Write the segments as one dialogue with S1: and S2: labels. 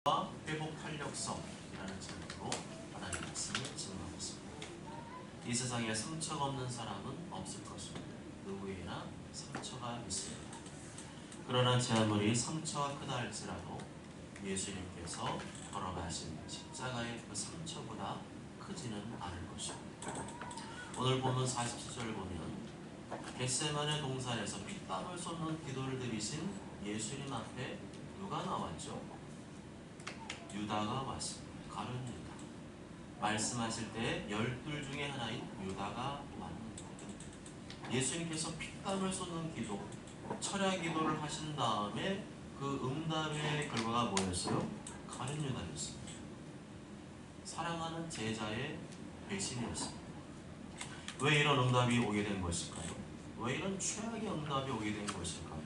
S1: 회복 탄력성이라는 제목으로 하나님의 말씀을 증거하고 있습니다. 이 세상에 상처가 없는 사람은 없을 것입니다. 누구에나 상처가 있습니다. 그러나 제 아무리 상처가 크다 할지라도 예수님께서 걸어가신 십자가의 그 상처보다 크지는 않을 것입니다. 오늘 본문 47절 보면 겟세마네 동산에서 피땀을 쏟는 기도를 드리신 예수님 앞에 누가 나왔죠? 유다가 왔습니다. 가룟 유다. 말씀하실 때 12 중에 하나인 유다가 왔는데 예수님께서 피땀을 쏟는 기도, 철야 기도를 하신 다음에 그 응답의 결과가 뭐였어요? 가룟 유다였습니다. 사랑하는 제자의 배신이었습니다. 왜 이런 응답이 오게 된 것일까요? 왜 이런 최악의 응답이 오게 된 것일까요?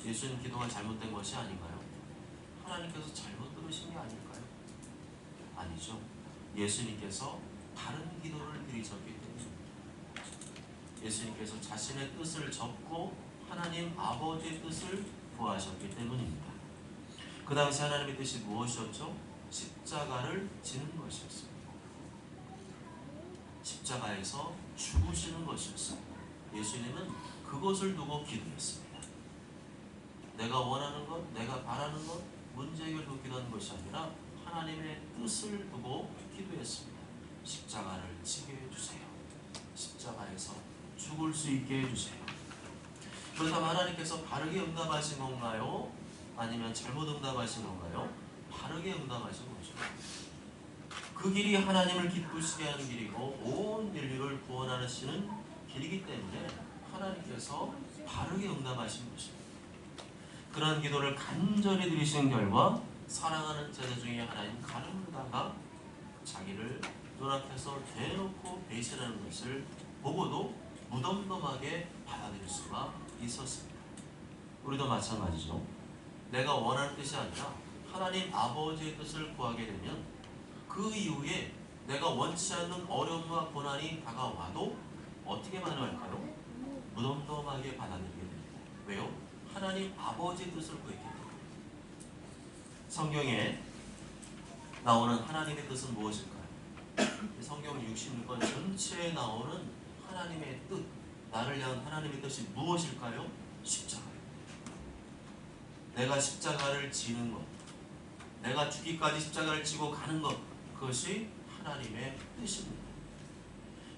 S1: 예수님 기도가 잘못된 것이 아닌가요? 하나님께서 잘못 들으신 게 아닐까요? 아니죠. 예수님께서 다른 기도를 드리셨기 때문입니다. 예수님께서 자신의 뜻을 접고 하나님 아버지의 뜻을 구하셨기 때문입니다. 그 당시 하나님의 뜻이 무엇이었죠? 십자가를 지는 것이었습니다. 십자가에서 죽으시는 것이었습니다. 예수님은 그것을 두고 기도했습니다. 내가 원하는 것, 내가 바라는 것, 문제 해결을 두고 기도하는 것이 아니라 하나님의 뜻을 두고 기도했습니다. 십자가를 지게 해주세요. 십자가에서 죽을 수 있게 해주세요. 그렇다면 하나님께서 바르게 응답하신 건가요? 아니면 잘못 응답하신 건가요? 바르게 응답하신 거죠. 그 길이 하나님을 기쁘시게 하는 길이고 온 인류를 구원하시는 길이기 때문에 하나님께서 바르게 응답하신 것입니다. 그런 기도를 간절히 드리신 결과 사랑하는 제자 중에 하나인 가룟 유다가 자기를 눈앞에서 대놓고 배신하는 것을 보고도 무덤덤하게 받아들일 수가 있었습니다. 우리도 마찬가지죠. 내가 원하는 뜻이 아니라 하나님 아버지의 뜻을 구하게 되면 그 이후에 내가 원치 않는 어려움과 고난이 다가와도 어떻게 반응할까요? 무덤덤하게 받아들이게 됩니다. 왜요? 하나님 아버지의 뜻을 구했기 때문에. 성경에 나오는 하나님의 뜻은 무엇일까요? 성경 66권 전체에 나오는 하나님의 뜻, 나를 향한 하나님의 뜻이 무엇일까요? 십자가예요. 내가 십자가를 지는 것, 내가 죽기까지 십자가를 지고 가는 것, 그것이 하나님의 뜻입니다.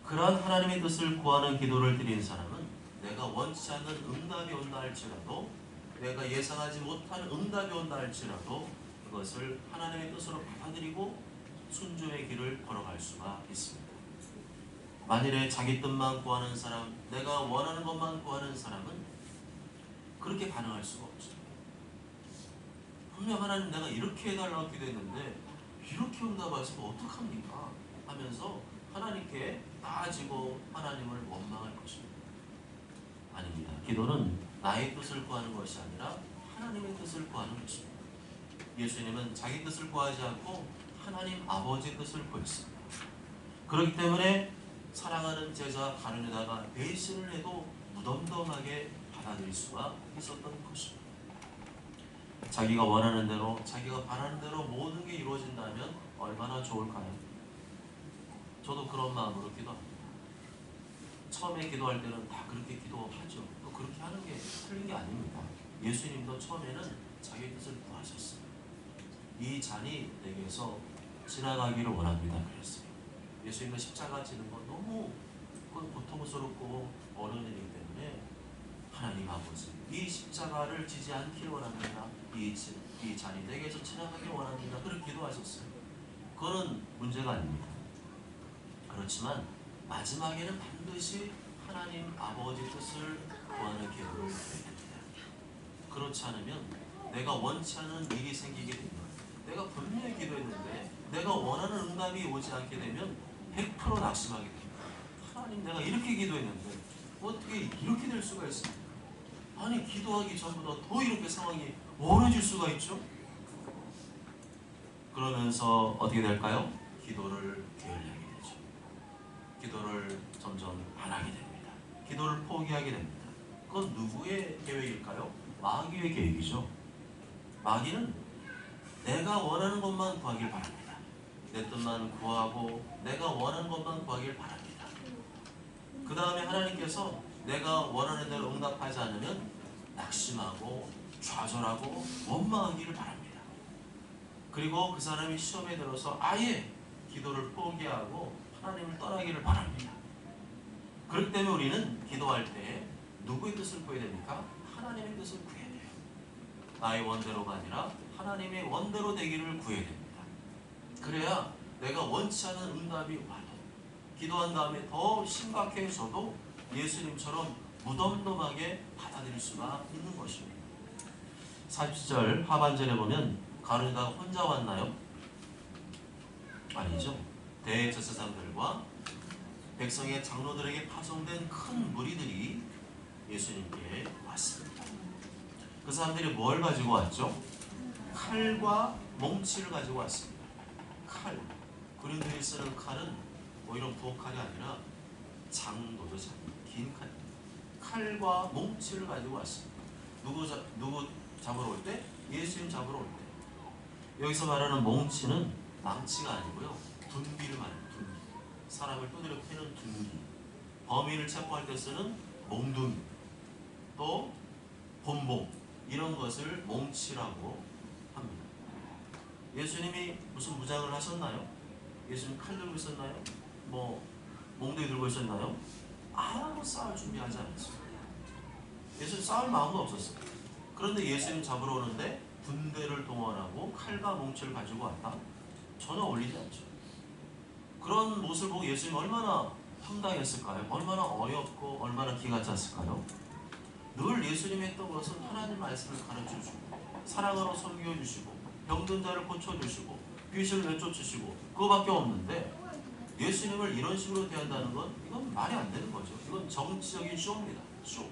S1: 그러한 하나님의 뜻을 구하는 기도를 드리는 사람은 내가 원치 않는 응답이 온다 할지라도, 내가 예상하지 못하는 응답이 온다 할지라도 그것을 하나님의 뜻으로 받아들이고 순종의 길을 걸어갈 수가 있습니다. 만일에 자기 뜻만 구하는 사람, 내가 원하는 것만 구하는 사람은 그렇게 반응할 수가 없죠. 분명 하나님 내가 이렇게 해달라고 기도했는데 이렇게 응답하시면 어떡합니까? 하면서 하나님께 따지고 하나님을 원망할 것입니다. 아닙니다. 기도는 나의 뜻을 구하는 것이 아니라 하나님의 뜻을 구하는 것입니다. 예수님은 자기 뜻을 구하지 않고 하나님 아버지의 뜻을 구했습니다. 그렇기 때문에 사랑하는 제자 가룟 유다가 배신을 해도 무덤덤하게 받아들일 수가 있었던 것입니다. 자기가 원하는 대로, 자기가 바라는 대로 모든 게 이루어진다면 얼마나 좋을까요? 저도 그런 마음으로 기도합니다. 처음에 기도할 때는 다 그렇게 기도하죠. 또 그렇게 하는 게 틀린 게 아닙니다. 예수님도 처음에는 자기 뜻을 구하셨어요. 이 잔이 내게서 지나가기를 원합니다. 그랬어요. 예수님도 십자가 지는 건 너무 고통스럽고 어려운 일이기 때문에 하나님 아버지, 이 십자가를 지지 않기를 원합니다. 이 잔이 내게서 지나가기를 원합니다. 그렇게 기도하셨어요. 그거는 문제가 아닙니다. 그렇지만 마지막에는 반드시 하나님 아버지 뜻을 구하는 기도를 드려야 됩니다. 그렇지 않으면 내가 원치 않은 일이 생기게 됩니다. 내가 분명히 기도했는데 내가 원하는 응답이 오지 않게 되면 100% 낙심하게 됩니다. 하나님 내가 이렇게 기도했는데 어떻게 이렇게 될 수가 있습니까? 아니 기도하기 전보다 더 이렇게 상황이 어려질 수가 있죠? 그러면서 어떻게 될까요? 기도를 게을리하게 되죠. 기도를 점점 안 하게 됩니다. 기도를 포기하게 됩니다. 그건 누구의 계획일까요? 마귀의 계획이죠. 마귀는 내가 원하는 것만 구하길 바랍니다. 내 뜻만 구하고 내가 원하는 것만 구하길 바랍니다. 그 다음에 하나님께서 내가 원하는 대로 응답하지 않으면 낙심하고 좌절하고 원망하기를 바랍니다. 그리고 그 사람이 시험에 들어서 아예 기도를 포기하고 하나님을 떠나기를 바랍니다. 그렇기 때문에 우리는 기도할 때 누구의 뜻을 구해야 됩니까? 하나님의 뜻을 구해야 돼요. 나의 원대로가 아니라 하나님의 원대로 되기를 구해야 됩니다. 그래야 내가 원치 않은 응답이 와도 기도한 다음에 더 심각해져도 예수님처럼 무덤덤하게 받아들일 수가 있는 것입니다. 40절 하반절에 보면 가룟유다가 혼자 왔나요? 아니죠. 대제사장들과 백성의 장로들에게 파송된 큰 무리들이 예수님께 왔습니다. 그 사람들이 뭘 가지고 왔죠? 칼과 몽치를 가지고 왔습니다. 칼. 그린들이 쓰는 칼은 뭐 이런 부엌칼이 아니라 장도죠. 긴 칼. 칼과 몽치를 가지고 왔습니다. 누구 잡으러 올 때? 예수님 잡으러 올 때. 여기서 말하는 몽치는 망치가 아니고요. 둔기를 말합니다. 둔기. 사람을 두드려 패는 둔기. 범인을 체포할 때 쓰는 몽둥이. 또 곤봉. 이런 것을 몽치라고 합니다. 예수님이 무슨 무장을 하셨나요? 예수님 칼 들고 있었나요? 뭐 몽둥이 들고 있었나요? 아무 싸울 준비하지 않았어요. 예수님 싸울 마음도 없었어요. 그런데 예수님 잡으러 오는데 군대를 동원하고 칼과 몽치를 가지고 왔다? 전혀 어울리지 않죠. 그런 모습을 보고 예수님 얼마나 황당했을까요? 얼마나 어이없고 얼마나 기가 찼을까요? 늘 예수님이 했던 것은 하나님 말씀을 가르쳐주시고 사랑으로 섬겨주시고 병든 자를 고쳐주시고 귀신을 내쫓으시고 그거밖에 없는데 예수님을 이런 식으로 대한다는 건 이건 말이 안 되는 거죠. 이건 정치적인 쇼입니다. 쇼.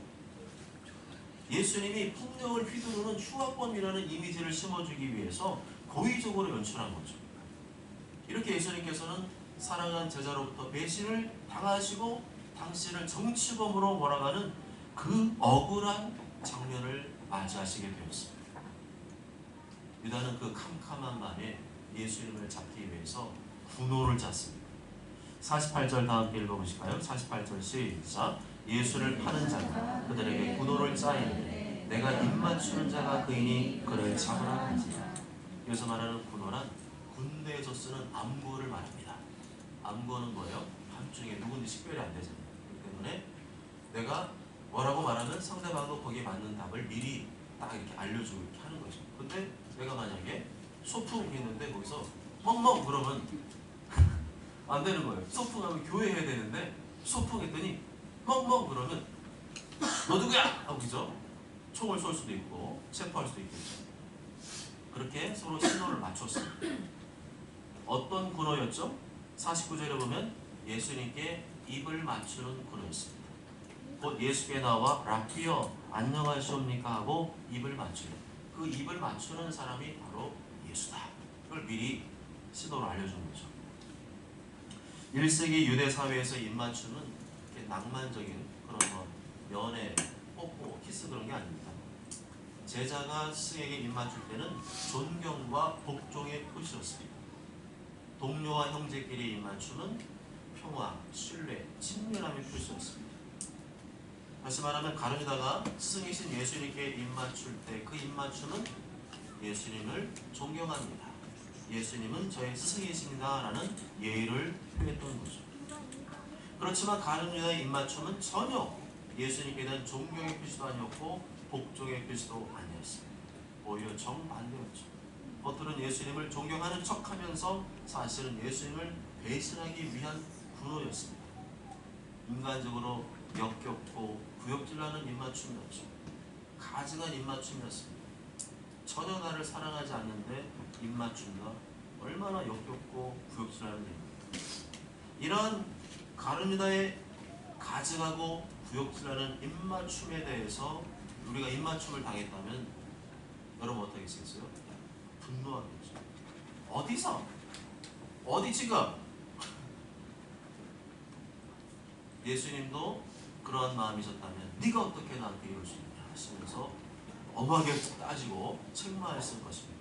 S1: 예수님이 폭력을 휘두르는 휴화범이라는 이미지를 심어주기 위해서 고의적으로 연출한 거죠. 이렇게 예수님께서는 사랑한 제자로부터 배신을 당하시고 당신을 정치범으로 몰아가는 그 억울한 장면을 맞이하시게 되었습니다. 유다는 그 캄캄한 밤에 예수님을 잡기 위해서 분노를 짰습니다. 48절 다 함께 읽어보실까요? 48절 시작. 예수를 파는 자가 그들에게 분노를 짜이니 내가 입맞추는 자가 그이니 그를 잡으라 하지라. 여기서 말하는 분노란 군대에서 쓰는 암구를 말합니다. 암구는 뭐예요? 밤중에 누군지 식별이 안 되잖아요. 그렇기 때문에 내가 뭐라고 말하면 상대방도 거기에 맞는 답을 미리 딱 이렇게 알려주고 이렇게 하는 거죠. 근데 내가 만약에 소풍 했는데 거기서 멍멍 그러면 안 되는 거예요. 소풍하면 교회 해야 되는데 소풍 했더니 멍멍 그러면 너 누구야? 하고 그죠? 총을 쏠 수도 있고 체포할 수도 있겠죠. 그렇게 서로 신호를 맞췄습니다. 어떤 군호였죠? 49절에 보면 예수님께 입을 맞추는 군호였습니다. 곧 예수께 나와 라피어 안녕하시옵니까 하고 입을 맞추는 그 입을 맞추는 사람이 바로 예수다. 그걸 미리 시도를 알려준 거죠. 1세기 유대 사회에서 입 맞춤은 이렇게 낭만적인 그런 뭐 연애, 뽀뽀, 키스 그런 게 아닙니다. 제자가 스승에게 입 맞출 때는 존경과 복종의 표시였습니다. 동료와 형제끼리 입 맞춤은 평화, 신뢰, 친밀함의 표시였습니다. 다시 말하면 가룟유다가 스승이신 예수님께 입 맞출 때 그 입 맞춤은 예수님을 존경합니다. 예수님은 저의 스승이십니다 라는 예의를 표했던 거죠. 그렇지만 가룟유다의 입 맞춤은 전혀 예수님께 대한 존경의 표시도 아니었고 복종의 표시도 아니었습니다. 오히려 정반대였죠. 겉으로는 예수님을 존경하는 척하면서 사실은 예수님을 배신하기 위한 군호였습니다. 인간적으로 역겹고 구역질나는 입맞춤이었죠. 가증한 입맞춤이었습니다. 전혀 나를 사랑하지 않는데 입맞춤과 얼마나 역겹고 구역질나는 일입니까? 이런 가룟유다의 가증하고 구역질나는 입맞춤에 대해서 우리가 입맞춤을 당했다면 여러분 어떻겠어요? 분노하겠죠. 어디서? 어디 지금? 예수님도 그러한 마음이셨다면 네가 어떻게 나한테 이럴 수 있냐 하시면서 엄하게 따지고 책망했을 것입니다.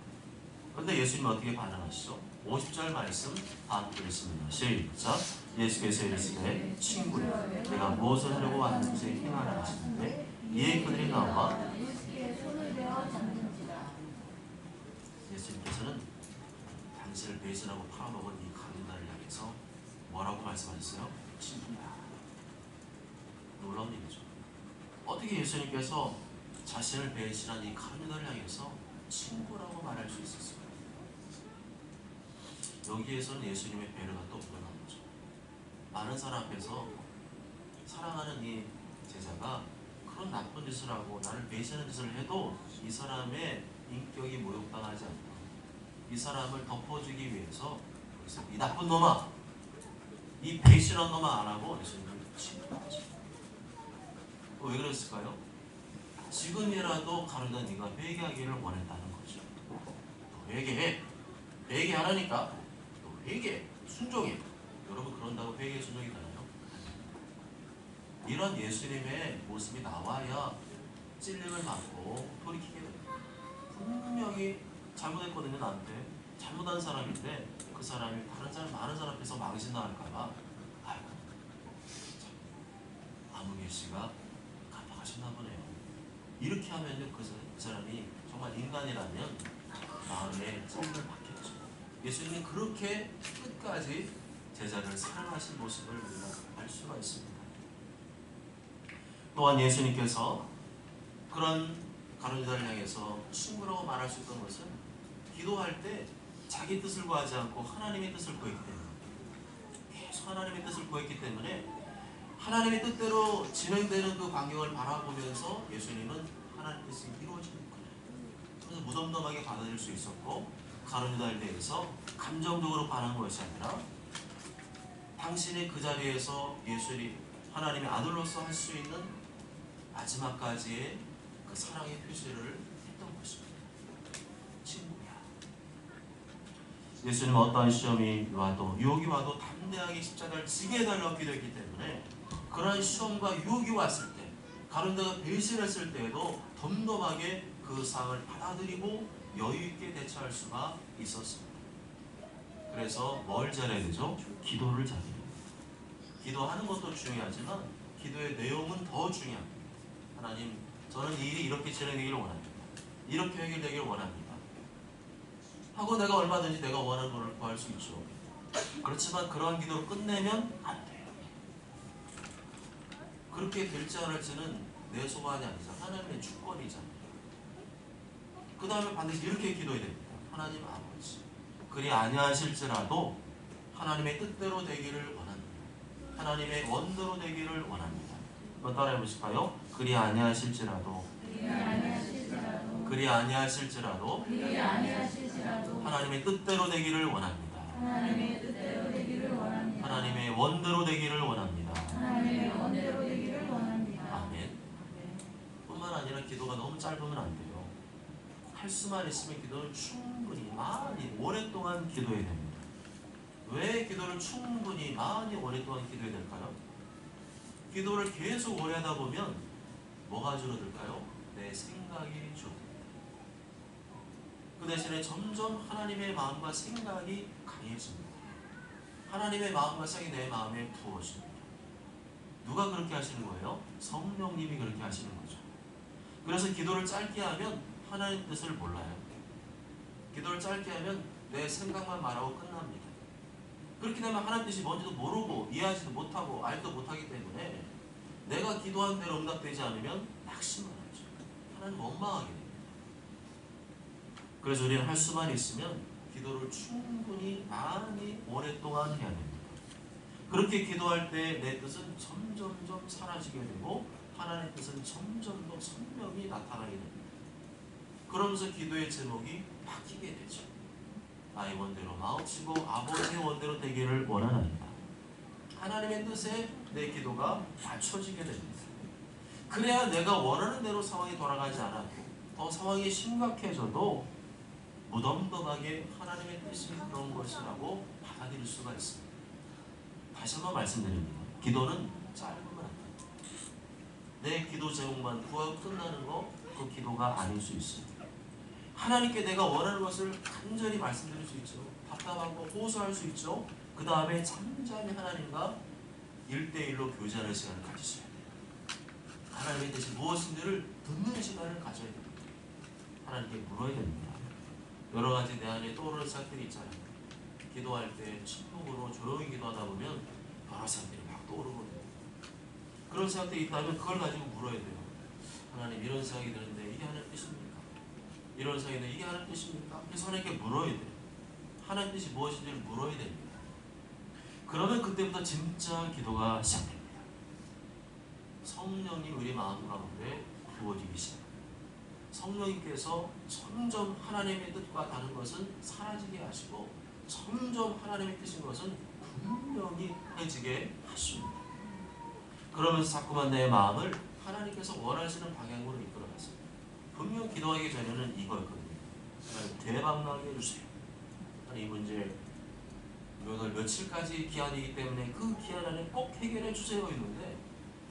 S1: 그런데 예수님은 어떻게 반응하시죠? 50절 말씀 다 함께 읽습니다. 시작. 예수께서 이르시되 친구야 내가 무엇을 하려고 왔는지 행하라 하시는데 이에 그들이 나와 예수님께서는 당신을 배신하고 팔아먹은 이 강인자를 향해서 뭐라고 말씀하셨어요? 친구야. 놀라운 일이죠. 어떻게 예수님께서 자신을 배신한 이 강인자를 향해서 친구라고 말할 수 있었어요? 여기에서는 예수님의 배려가 또 드러난 거죠. 많은 사람 앞에서 사랑하는 이 제자가 그런 나쁜 짓을 하고 나를 배신하는 짓을 해도 이 사람의 인격이 모욕당하지 않고 이 사람을 덮어주기 위해서 이 나쁜 놈아, 이 배신한 놈아 안 하고 예수님을 친구하죠. 왜 그랬을까요? 지금이라도 가르다 네가 회개하기를 원했다는 거죠. 너 회개해. 회개하라니까. 너 회개, 순종해. 여러분 그런다고 회개, 순종이 되나요? 이런 예수님의 모습이 나와야 찔림을 받고 돌이키게 됩니다. 분명히 잘못했거든요. 나한테 잘못한 사람인데 그 사람이 다른 사람, 많은 사람 앞에서 망신당할까봐 아이고 아무개 씨가 깜빡하셨나 보네요. 이렇게 하면요 그 사람이 정말 인간이라면 마음에 찔림을 받겠죠. 예수님이 그렇게 끝까지 제자를 사랑하신 모습을 우리가 알 수가 있습니다. 또한 예수님께서 그런 가룟 유다를 향해서 친구라고 말할 수 있던 것은 기도할 때 자기 뜻을 구하지 않고 하나님의 뜻을 구했기 때문에 계속 하나님의 뜻을 구했기 때문에 하나님의 뜻대로 진행되는 그 광경을 바라보면서 예수님은 하나님의 뜻이 이루어지는 거예요. 그래서 무덤덤하게 받아들일 수 있었고 가룟 유다에 대해서 감정적으로 반한 것이 아니라 당신이 그 자리에서 예수님 하나님의 아들로서 할 수 있는 마지막까지의 그 사랑의 표시를 했던 것입니다. 친구야. 예수님은 어떠한 시험이 와도 유혹이 와도 담대하게 십자가를 지게 해달라고 기도했기 때문에 그러한 시험과 유혹이 왔을 때 가룟 유다가 배신했을 때에도 덤덤하게 그 상을 받아들이고 여유있게 대처할 수가 있었습니다. 그래서 뭘 잘해야 되죠? 기도를 잘해야 됩니다. 기도하는 것도 중요하지만 기도의 내용은 더 중요합니다. 하나님, 저는 이 일이 이렇게 진행되기를 원합니다. 이렇게 해결되기를 원합니다. 하고 내가 얼마든지 내가 원하는 것을 구할 수 있죠. 그렇지만 그러한 기도를 끝내면 안 돼요. 그렇게 될지 안 할지는 내 소관이 아니죠. 하나님의 주권이잖아요. 그 다음에 반드시 이렇게 기도해야 됩니다. 하나님 아버지, 그리 아니하실지라도 하나님의 뜻대로 되기를 원합니다. 하나님의 원대로 되기를 원합니다. 한번 따라해 보실까요? 그리 아니하실지라도 하나님의 뜻대로 되기를 원합니다. 하나님의 원대로 되기를 원합니다. 아멘. 뿐만 아니라 기도가 너무 짧으면 안 돼요. 할 수만 있으면 기도는 충분히 많이 오랫동안 기도해야 됩니다. 왜 기도를 충분히 많이 오랫동안 기도해야 될까요? 기도를 계속 오래 하다 보면 뭐가 줄어들까요? 내 생각이 줄어듭니다. 그 대신에 점점 하나님의 마음과 생각이 강해집니다. 하나님의 마음과 생각이 내 마음에 부어집니다. 누가 그렇게 하시는 거예요? 성령님이 그렇게 하시는 거죠. 그래서 기도를 짧게 하면 하나님 뜻을 몰라요. 기도를 짧게 하면 내 생각만 말하고 끝납니다. 그렇게 되면 하나님 뜻이 뭔지도 모르고 이해하지도 못하고 알지도 못하기 때문에 내가 기도한 대로 응답되지 않으면 낙심을 하죠. 하나님 원망하게 됩니다. 그래서 우리는 할 수만 있으면 기도를 충분히 많이 오랫동안 해야 됩니다. 그렇게 기도할 때 내 뜻은 점점점 사라지게 되고 하나님의 뜻은 점점 더 선명히 나타나게 됩니다. 그러면서 기도의 제목이 바뀌게 되죠. 나의 원대로 마음치고 아버지의 원대로 되기를 원하나이다. 하나님의 뜻에 내 기도가 맞춰지게 됩니다. 그래야 내가 원하는 대로 상황이 돌아가지 않아도 더 상황이 심각해져도 무덤덤하게 하나님의 뜻이 그런 것이라고 받아들일 수가 있습니다. 다시 한번 말씀드립니다. 기도는 짧으면 안 됩니다. 내 기도 제목만 구하고 끝나는 거 그 기도가 아닐 수 있습니다. 하나님께 내가 원하는 것을 간절히 말씀드릴 수 있죠. 답답하고 호소할 수 있죠. 그 다음에 잠잠히 하나님과 1대1로 교제하는 시간을 가지셔야 돼요. 하나님의 뜻이 무엇인지를 듣는 시간을 가져야 됩니다. 하나님께 물어야 됩니다. 여러 가지 내 안에 떠오르는 생각들이 있잖아요. 기도할 때 침묵으로 조용히 기도하다 보면 여러 생각들이 막 떠오르거든요. 그런 생각들이 있다면 그걸 가지고 물어야 돼요. 하나님, 이런 생각이 드는데 이게 하나님 뜻입니까? 이런 생각이 드는데 이게 하나님 뜻입니까? 그래서 하나님께 물어야 돼요. 하나님 뜻이 무엇인지를 물어야 됩니다. 그러면 그때부터 진짜 기도가 시작됩니다. 성령이 우리 마음 가운데 부어지기 시작합니다. 성령님께서 점점 하나님의 뜻과 다른 것은 사라지게 하시고 점점 하나님의 뜻인 것은 분명히 해지게 하십니다. 그러면서 자꾸만 내 마음을 하나님께서 원하시는 방향으로 이끌어갔습니다. 분명 기도하기 전에는 이거였거든요. 하나님 대박나게 해주세요. 이 문제 오늘 며칠까지 기한이기 때문에 그 기한 안에 꼭 해결해 주세요 했는데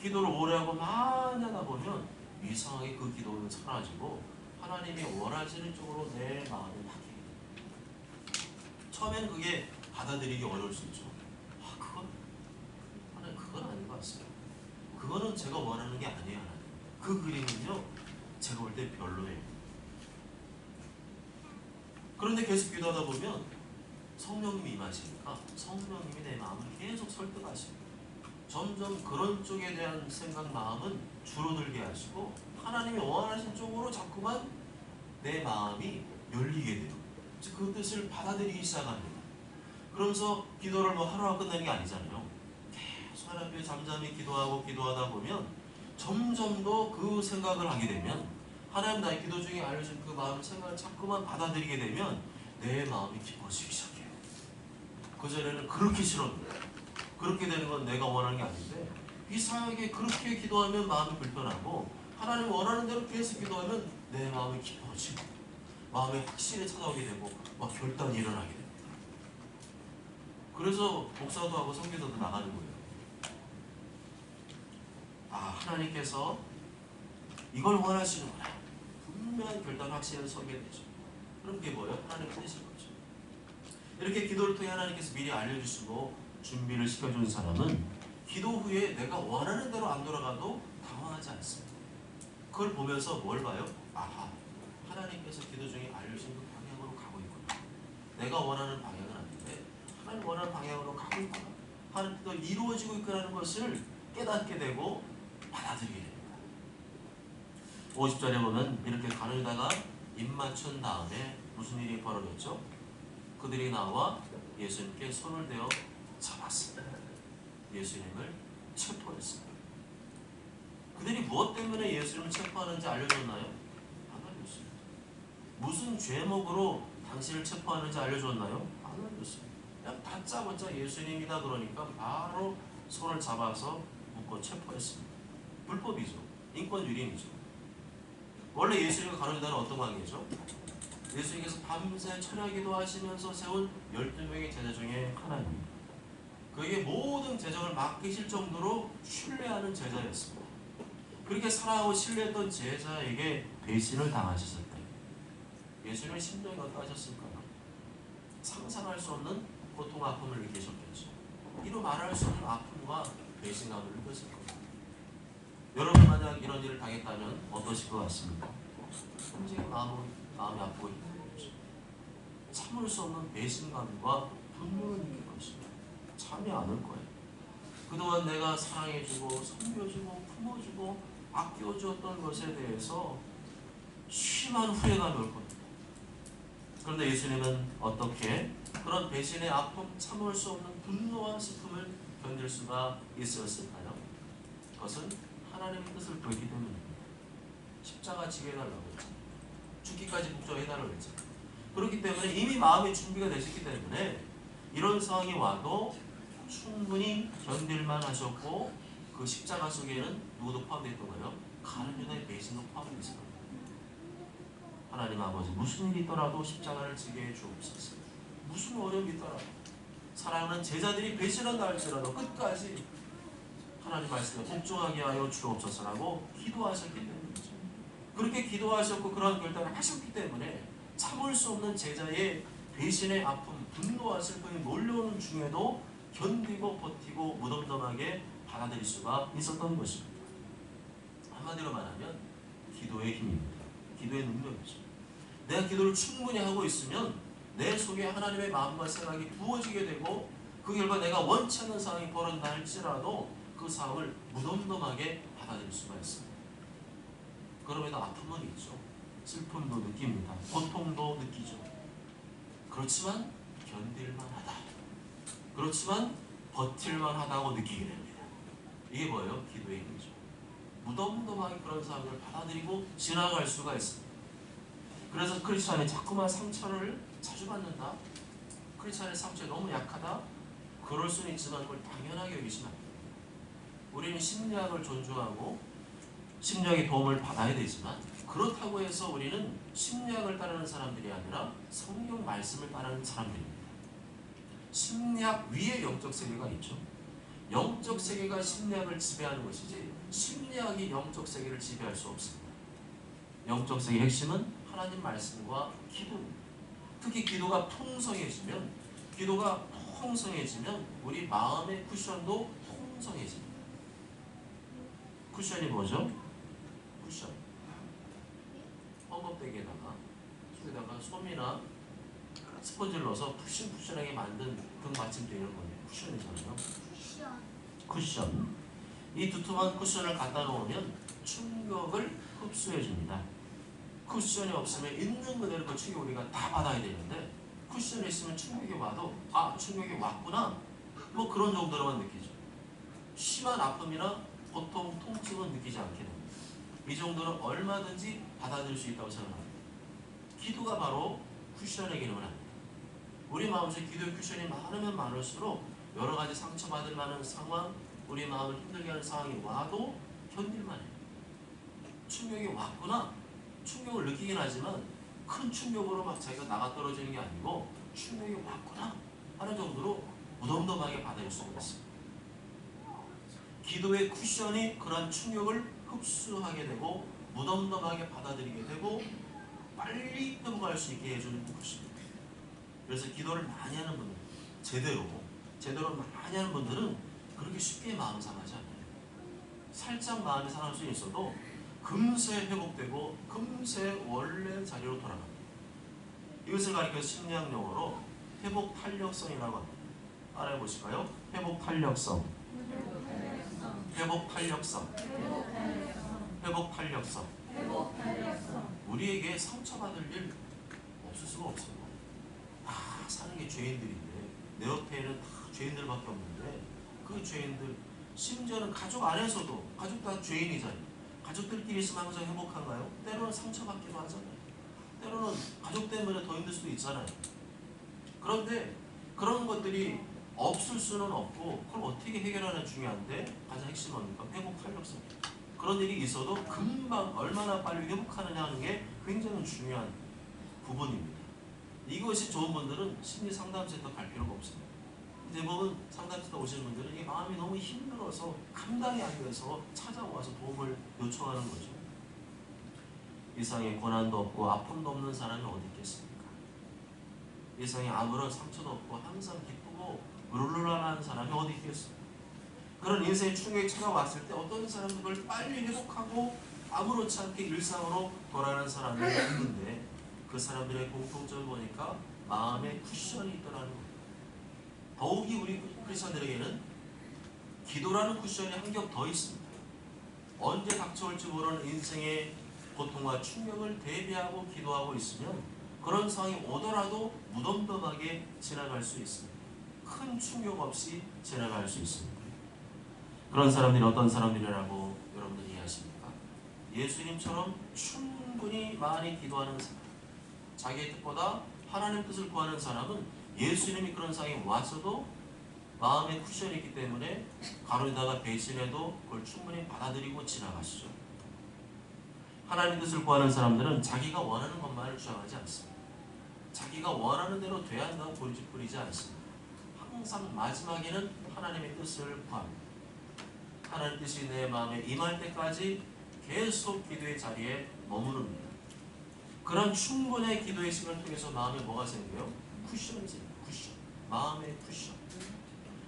S1: 기도를 오래 하고 많이 하다 보면 이상하게 그 기도는 사라지고 하나님이 원하시는 쪽으로 내 마음이 바뀌게 됩니다. 처음에는 그게 받아들이기 어려울 수 있죠. 그건 아닌 것 같습니다. 그거는 제가 원하는 게 아니에요. 하나님. 그 그림은요, 제가 볼 때 별로예요. 그런데 계속 기도하다 보면 성령님이 임하시니까 성령님이 내 마음을 계속 설득하시고 점점 그런 쪽에 대한 생각, 마음은 줄어들게 하시고 하나님이 원하신 쪽으로 자꾸만 내 마음이 열리게 돼요. 즉 그 뜻을 받아들이기 시작합니다. 그러면서 기도를 하루가 끝나는 게 아니잖아요. 계속 하나님 앞에 잠잠히 기도하고 기도하다 보면 점점 더 그 생각을 하게 되면 하나님 나의 기도 중에 알려준 그 마음 생각을 자꾸만 받아들이게 되면 내 마음이 깊어지기 시작해요. 그전에는 그렇게 싫었는데 그렇게 되는 건 내가 원하는 게 아닌데 이상하게 그렇게 기도하면 마음이 불편하고 하나님 원하는 대로 계속 기도하면 내 마음이 깊어지고 마음이 확실히 찾아오게 되고 막 결단이 일어나게 됩니다. 그래서 목사도 하고 선교사도 나가는 거예요. 하나님께서 이걸 원하시는구나. 분명한 결단 확실히 서게 되죠. 그럼 그게 뭐예요? 하나님의 뜻인 거죠. 이렇게 기도를 통해 하나님께서 미리 알려주시고 준비를 시켜준 사람은 기도 후에 내가 원하는 대로 안 돌아가도 당황하지 않습니다. 그걸 보면서 뭘 봐요? 하나님께서 기도 중에 알려주신 그 방향으로 가고 있구나. 내가 원하는 방향은 아닌데 하나님 원하는 방향으로 가고 있구나. 하나님 뜻도 이루어지고 있구나는 것을 깨닫게 되고 받아들이게 됩니다. 50절에 보면 이렇게 가누다가 입 맞춘 다음에 무슨 일이 벌어졌죠? 그들이 나와 예수님께 손을 대어 잡았습니다. 예수님을 체포했습니다. 그들이 무엇 때문에 예수님을 체포하는지 알려줬나요? 안 알려줬습니다. 무슨 죄목으로 당신을 체포하는지 알려줬나요? 안 알려줬습니다. 그냥 다짜고짜 예수님이다 그러니까 바로 손을 잡아서 묶고 체포했습니다. 불법이죠. 인권유린이죠. 원래 예수님과 가누다는 어떤 관계죠? 예수님께서 밤새 철야기도 하시면서 세운 12명의 제자 중에 하나입니다. 그에게 모든 재정을 맡기실 정도로 신뢰하는 제자였습니다. 그렇게 사랑하고 신뢰했던 제자에게 배신을 당하셨을 때 예수님의 심정이 어떠하셨을까요? 상상할 수 없는 고통, 아픔을 느끼셨겠죠. 이루 말할 수 없는 아픔과 배신감을 느꼈을 겁니다. 여러분 만약 이런 일을 당했다면 어떠실 것 같습니까? 굉장히 마음이 아프고 힘들겠죠. 참을 수 없는 배신감과 분노를 느낄 것입니다. 참이 안 올 거예요. 그동안 내가 사랑해주고 섬겨주고 품어주고 아껴주었던 것에 대해서 심한 후회감이 올 겁니다. 그런데 예수님은 어떻게 그런 배신의 아픔, 참을 수 없는 분노와 슬픔을 견딜 수가 있었을까요? 그것은 하나님의 뜻을 보였기 때문입니다. 십자가 지게 해달라고 했죠. 죽기까지 복종해달라고 했죠. 그렇기 때문에 이미 마음의 준비가 되셨기 때문에 이런 상황이 와도 충분히 견딜만 하셨고 그 십자가 속에는 누구도 포함되어 있던 거예요? 가룟 유다의 배신도 포함되어 있습니다. 하나님 아버지 무슨 일이 있더라도 십자가를 지게 해 주옵소서. 무슨 어려움이 있더라도 사랑하는 제자들이 배신한다 할지라도 끝까지 하나님 말씀에 복종하게 하여 주옵소서라고 기도하셨기 때문이죠. 그렇게 기도하셨고 그러한 결단을 하셨기 때문에 참을 수 없는 제자의 배신의 아픔, 분노와 슬픔이 몰려오는 중에도 견디고 버티고 무덤덤하게 받아들일 수가 있었던 것입니다. 한마디로 말하면 기도의 힘입니다. 기도의 능력이죠. 내가 기도를 충분히 하고 있으면 내 속에 하나님의 마음과 생각이 부어지게 되고 그 결과 내가 원치 않는 상황이 벌어진다 할지라도 그 상황을 무덤덤하게 받아들일 수가 있습니다. 그럼에도 아픔은 있죠. 슬픔도 느낍니다. 고통도 느끼죠. 그렇지만 견딜만하다. 그렇지만 버틸만하다고 느끼게 됩니다. 이게 뭐예요? 기도의 힘이죠. 무덤덤하게 그런 상황을 받아들이고 지나갈 수가 있습니다. 그래서 크리스찬이 자꾸만 상처를 자주 받는다. 크리스찬의 상처에 너무 약하다. 그럴 수는 있지만 그걸 당연하게 여기시면 안 됩니다. 우리는 심리학을 존중하고 심리학의 도움을 받아야 되지만 그렇다고 해서 우리는 심리학을 따르는 사람들이 아니라 성경 말씀을 따르는 사람들입니다. 심리학 위에 영적 세계가 있죠. 영적 세계가 심리학을 지배하는 것이지 심리학이 영적 세계를 지배할 수 없습니다. 영적 세계의 핵심은 하나님 말씀과 기도입니다. 특히 기도가 풍성해지면 우리 마음의 쿠션도 풍성해집니다. 쿠션이 뭐죠? 쿠션. 헝겊대기에다가 솜이나 스펀지를 넣어서 푹신푹신하게 만든 등 받침대 이런 거예요. 쿠션이잖아요. 쿠션. 이 두툼한 쿠션을 갖다 놓으면 충격을 흡수해 줍니다. 쿠션이 없으면 있는 그대로 그 충격 우리가 다 받아야 되는데 쿠션이 있으면 충격이 와도 충격이 왔구나 뭐 그런 정도로만 느끼죠. 심한 아픔이나 고통, 통증은 느끼지 않게 됩니다. 이 정도는 얼마든지 받아들일 수 있다고 생각합니다. 기도가 바로 쿠션의 기능을 합니다. 우리 마음속에 기도의 쿠션이 많으면 많을수록 여러 가지 상처받을 만한 상황, 우리 마음을 힘들게 하는 상황이 와도 견딜만 해요. 충격이 왔구나. 충격을 느끼긴 하지만 큰 충격으로 막 자기가 나가 떨어지는 게 아니고 충격이 왔구나 하는 정도로 무덤덤하게 받아들일 수가 있습니다. 기도의 쿠션이 그런 충격을 흡수하게 되고 무덤덤하게 받아들이게 되고 빨리 회복할 수 있게 해주는 것입니다. 그래서 기도를 많이 하는 분들, 제대로 많이 하는 분들은 그렇게 쉽게 마음 상하지 않아요. 살짝 마음이 상할 수 있어도 금세 회복되고 금세 원래 자리로 돌아갑니다. 이것을 가리켜 심리학 용어로 회복 탄력성이라고 합니다. 따라해 보실까요? 회복 탄력성. 우리에게 상처받을 일 없을 수가 없어요. 다 사는 게 죄인들인데 내 옆에는 다 죄인들밖에 없는데 그 죄인들 심지어는 가족 안에서도 가족 다 죄인이잖아요. 가족들끼리 있으면 항상 행복한가요? 때로는 상처받기도 하잖아요. 때로는 가족 때문에 더 힘들 수도 있잖아요. 그런데 그런 것들이 없을 수는 없고 그걸 어떻게 해결하는 중요한데 가장 핵심은 뭡니까? 회복 탄력성. 그런 일이 있어도 금방 얼마나 빨리 회복하느냐 하는 게 굉장히 중요한 부분입니다. 이것이 좋은 분들은 심리 상담센터 갈 필요가 없습니다. 대부분 상담센터 오시는 분들은 이 마음이 너무 힘들어서 감당이 안 돼서 찾아와서 도움을 요청하는 거죠. 이 세상에 고난도 없고 아픔도 없는 사람이 어디 있겠습니까? 이 세상에 아무런 상처도 없고 항상 기쁘고 룰루랄한 사람이 어디 있겠습니까? 그런 인생의 충격이 찾아왔을 때 어떤 사람은 그걸 빨리 회복하고 아무렇지 않게 일상으로 돌아가는 사람이 있는데 그 사람들의 공통점을 보니까 마음에 쿠션이 있더라는 거예요. 더욱이 우리 크리스천들에게는 기도라는 쿠션이 한 겹 더 있습니다. 언제 닥쳐올지 모르는 인생의 고통과 충격을 대비하고 기도하고 있으면 그런 상황이 오더라도 무덤덤하게 지나갈 수 있습니다. 큰 충격 없이 지나갈 수 있습니다. 그런 사람들이 어떤 사람들이라고 여러분들이 이해하십니까? 예수님처럼 충분히 많이 기도하는 사람, 자기의 뜻보다 하나님 뜻을 구하는 사람은 예수님이 그런 상황에 왔어도 마음의 쿠션이 있기 때문에 가로다가 배신해도 그걸 충분히 받아들이고 지나가시죠. 하나님 뜻을 구하는 사람들은 자기가 원하는 것만을 주장하지 않습니다. 자기가 원하는 대로 돼야 한다고 고집 부리지 않습니다. 항상 마지막에는 하나님의 뜻을 구합니다. 하나님 뜻이 내 마음에 임할 때까지 계속 기도의 자리에 머무릅니다. 그런 충분의 기도의 시간을 통해서 마음에 뭐가 생겨요? 쿠션이 생겨요. 쿠션. 마음의 쿠션.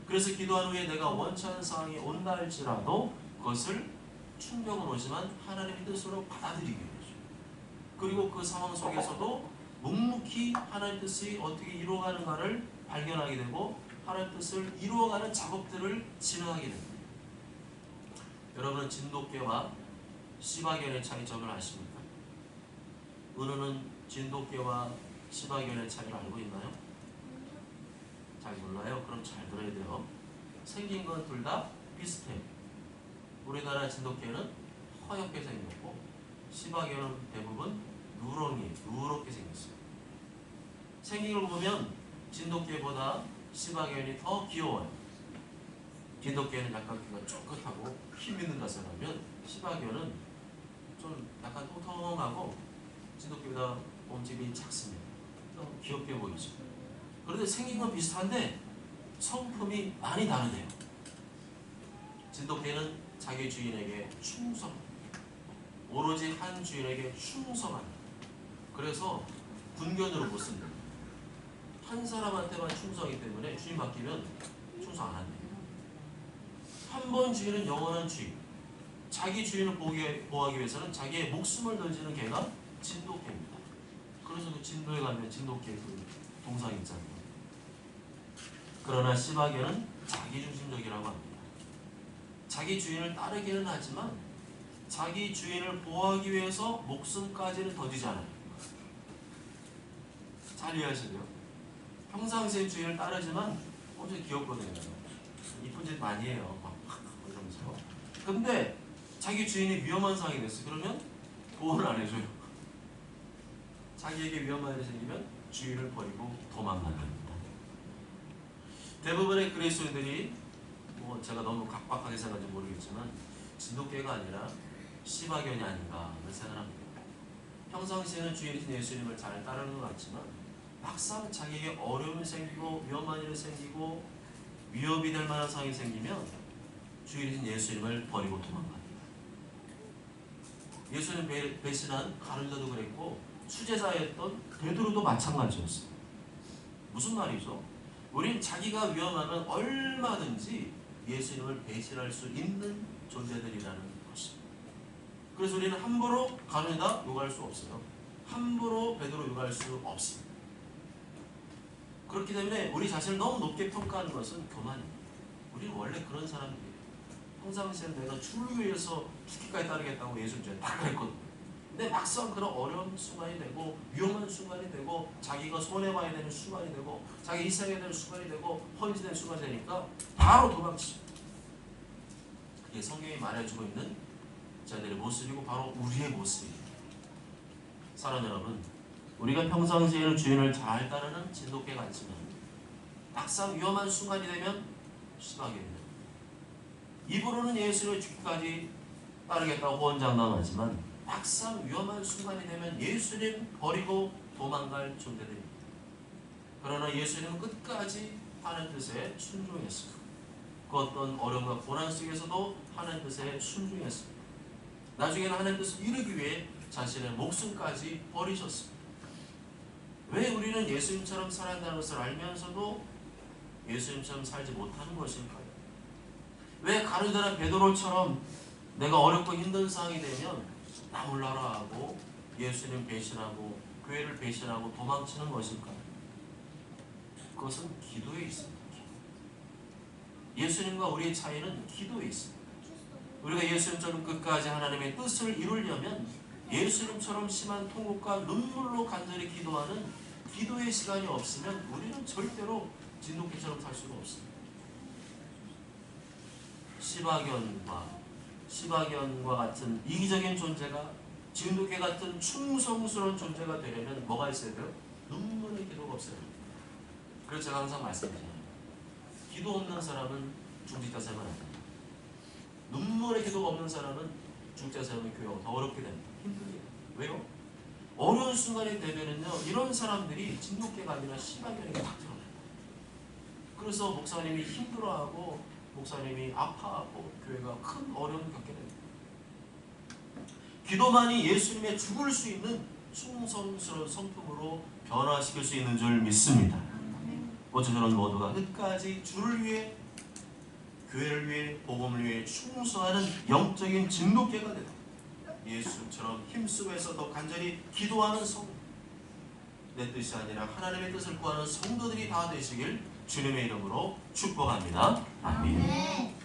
S1: 그래서 기도한 후에 내가 원치 않은 상황이 온다 할지라도 그것을 충격은 오지만 하나님의 뜻으로 받아들이게 되죠. 그리고 그 상황 속에서도 묵묵히 하나님의 뜻이 어떻게 이루어가는가를 발견하게 되고 하나님의 뜻을 이루어가는 작업들을 진행하게 됩니다. 여러분은 진돗개와 시바견의 차이점을 아십니까? 은우는 진돗개와 시바견의 차이를 알고 있나요? 잘 몰라요? 그럼 잘 들어야 돼요. 생긴 건 둘 다 비슷해요. 우리나라 진돗개는 허옇게 생겼고 시바견은 대부분 누렇게 생겼어요. 생긴 걸 보면 진돗개보다 시바견이 더 귀여워요. 진돗개는 약간 귀가 쫑긋하고 힘있는 자세라면 시바견은 좀 약간 통통하고 진돗개보다 몸집이 작습니다. 좀 귀엽게 보이죠. 그런데 생긴 건 비슷한데 성품이 많이 다르네요. 진돗개는 자기 주인에게 충성, 오로지 한 주인에게 충성합니다. 그래서 군견으로 못 씁니다. 한 사람한테만 충성이기 때문에 주인 바뀌면 충성 안 합니다. 한 번 주인은 영원한 주인. 자기 주인을 보호하기 위해서는 자기의 목숨을 던지는 개가 진돗개입니다. 그래서 그 진도에 가면 진돗개 그 동상 있잖아요. 그러나 시바견은 자기중심적이라고 합니다. 자기 주인을 따르기는 하지만 자기 주인을 보호하기 위해서 목숨까지는 던지지 않아요. 잘 이해하시죠? 평상시에 주인을 따르지만 엄청 귀엽거든요. 이쁜 짓 많이 해요. 막 이러면서. 근데 자기 주인이 위험한 상황이 됐어. 그러면 보호를 안 해줘요. 자기에게 위험한 일이 생기면 주인을 버리고 도망간답니다. 대부분의 그리스도인들이 뭐 제가 너무 각박하게 생각하는지 모르겠지만 진돗개가 아니라 시바견이 아닌가 하는 생각을 합니다. 평상시에는 주인이신 예수님을 잘 따르는 것 같지만 막상 자기에게 어려움이 생기고 위험한 일이 생기고 위협이 될 만한 상황이 생기면 주인이신 예수님을 버리고 도망갑니다. 예수님 배신한 가룟유다도 그랬고 수제자였던 베드로도 마찬가지였어요. 무슨 말이죠? 우린 자기가 위험하면 얼마든지 예수님을 배신할 수 있는 존재들이라는 것입니다. 그래서 우리는 함부로 가룟유다 욕할 수 없어요. 함부로 베드로 욕할 수 없습니다. 그렇기 때문에 우리 자신을 너무 높게 평가하는 것은 교만입니다. 우리는 원래 그런 사람들이에요. 평상시에 내가 주를 위해서 죽기까지 따르겠다고 예수님 전에 다 그랬거든요. 근데 막상 그런 어려운 순간이 되고 위험한 순간이 되고 자기가 손해봐야 되는 순간이 되고 자기 희생해야 되는 순간이 되고 헌신되는 순간이 되니까 바로 도망치죠. 그게 성경이 말해주고 있는 자들의 모습이고 바로 우리의 모습입니다. 사랑 여러분, 우리가 평상시에는 주인을 잘 따르는 진돗개 같지만 막상 위험한 순간이 되면 시바견입니다. 입으로는 예수를 죽기까지 따르겠다고 호언장담하지만 막상 위험한 순간이 되면 예수님 버리고 도망갈 존재들입니다. 그러나 예수님은 끝까지 하나님 뜻에 순종했습니다. 그 어떤 어려움과 고난 속에서도 하나님 뜻에 순종했습니다. 나중에는 하나님 뜻을 이루기 위해 자신의 목숨까지 버리셨습니다. 왜 우리는 예수님처럼 살아간다는 것을 알면서도 예수님처럼 살지 못하는 것일까요? 왜 가룟유다나 베드로처럼 내가 어렵고 힘든 상황이 되면 나 몰라라 하고 예수님 배신하고 교회를 배신하고 도망치는 것일까요? 그것은 기도에 있습니다. 예수님과 우리의 차이는 기도에 있습니다. 우리가 예수님처럼 끝까지 하나님의 뜻을 이루려면 예수님처럼 심한 통곡과 눈물로 간절히 기도하는 기도의 시간이 없으면 우리는 절대로 진돗개처럼 살 수가 없습니다. 시바견과 같은 이기적인 존재가 진돗개 같은 충성스러운 존재가 되려면 뭐가 있어야 돼요? 눈물의 기도가 없어야 돼요. 그래서 제가 항상 말씀드리잖아요. 기도 없는 사람은 중직자 생활 안 됩니다. 눈물의 기도가 없는 사람은 중직자 생활은 교회가 더 어렵게 됩니다. 힘들게. 왜요? 어려운 순간이 되면은요, 이런 사람들이 진돗개가 아니라 시바견이 딱 드러나요. 그래서 목사님이 힘들어하고 목사님이 아파하고 교회가 큰 어려움을 겪게 됩니다. 기도만이 예수님의 죽을 수 있는 충성스러운 성품으로 변화시킬 수 있는 줄 믿습니다. 모쪼저는 모두가 끝까지 주를 위해, 교회를 위해, 복음을 위해 충성하는 영적인 진돗개가 되고 예수처럼 힘쓰면서 더 간절히 기도하는 성도, 내 뜻이 아니라 하나님의 뜻을 구하는 성도들이 다 되시길 주님의 이름으로 축복합니다. 아멘.